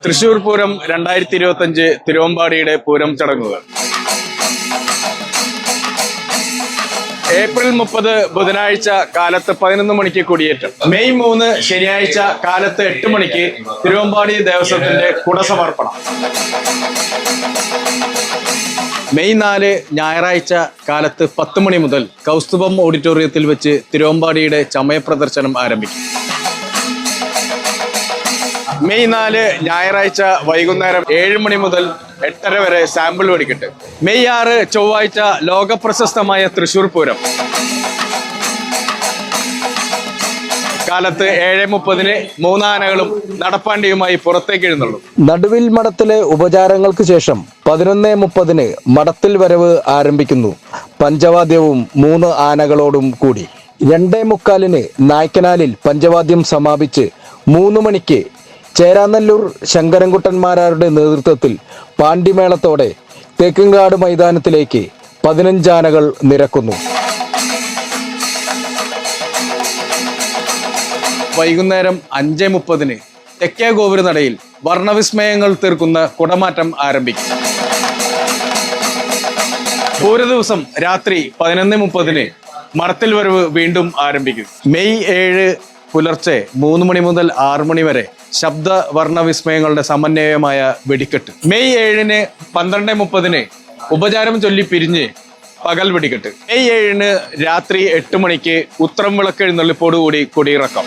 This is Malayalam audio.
തൃശൂർ പൂരം 2025 തിരുവമ്പാടിയുടെ പൂരം ചടങ്ങുകൾ. ഏപ്രിൽ 30 ബുധനാഴ്ച കാലത്ത് 11 മണിക്ക് കൊടിയേറ്റം. മെയ് 3 ശനിയാഴ്ച കാലത്ത് 8 മണിക്ക് തിരുവമ്പാടി ദേവസ്വത്തിന്റെ കുടസമർപ്പണം. മെയ് 4 ഞായറാഴ്ച കാലത്ത് 10 മണി മുതൽ കൗസ്തുഭം ഓഡിറ്റോറിയത്തിൽ വെച്ച് തിരുവമ്പാടിയുടെ ചമയ പ്രദർശനം ആരംഭിക്കും. മെയ് 4 ഞായറാഴ്ച വൈകുന്നേരം 7 മണി മുതൽ 8:30 വരെ സാമ്പിൾ വെടിക്കെട്ട്. മെയ് 6 ചൊവ്വാഴ്ച ലോകപ്രശസ്തമായ തൃശൂർ പൂരം കാലത്ത് 7:30 3 ആനകളും നടപ്പാണ്ടിയുമായി പുറത്തേക്ക് എഴുന്നള്ളും. നടുവിൽ മഠത്തിലെ ഉപചാരങ്ങൾക്ക് ശേഷം 11:30 മഠത്തിൽ വരവ് ആരംഭിക്കുന്നു. പഞ്ചവാദ്യവും 3 ആനകളോടും കൂടി 2:45 നായ്ക്കനാലിൽ പഞ്ചവാദ്യം സമാപിച്ച് 3 മണിക്ക് ചേരാനല്ലൂർ ശങ്കരൻകുട്ടന്മാരുടെ നേതൃത്വത്തിൽ പാണ്ടിമേളത്തോടെ തേക്കിൻകാട് മൈതാനത്തിലേക്ക് 15 ആനകൾ നിരക്കുന്നു. വൈകുന്നേരം 5:30 തെക്കേ ഗോപുരനടയിൽ വർണ്ണവിസ്മയങ്ങൾ തീർക്കുന്ന കുടമാറ്റം ആരംഭിക്കും. ഒരു ദിവസം രാത്രി 11:30 മഠത്തിൽ വരവ് വീണ്ടും ആരംഭിക്കും. മെയ് 7 പുലർച്ചെ 3 മണി മുതൽ 6 മണി വരെ ശബ്ദ വർണ്ണവിസ്മയങ്ങളുടെ സമന്വയമായ വെടിക്കെട്ട്. മെയ് 7 12:30 ഉപചാരം ചൊല്ലി പിരിഞ്ഞ് പകൽ വെടിക്കെട്ട്. മെയ് 7 രാത്രി 8 മണിക്ക് ഉത്രം വിളക്ക് എഴുന്നള്ളിപ്പോടുകൂടി കൊടിയിറക്കം.